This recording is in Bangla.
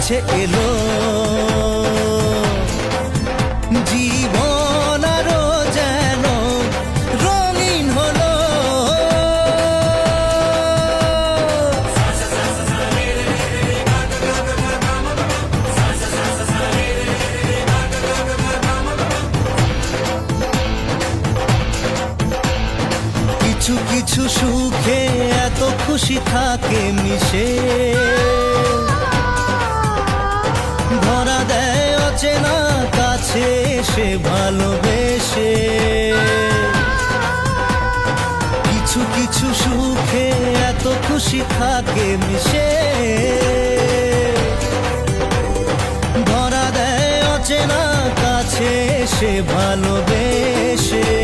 কাছে এলো, জীবন আরো যেন রঙিন হলো। কিছু কিছু সুখে এত খুশি থাকে মিশে, ধরা দেয় অচেনা কাছে এসে ভালোবেসে। কিছু কিছু সুখে এত খুশি থাকে মিশে, ধরা দেয় অচেনা কাছে এসে ভালোবেসে।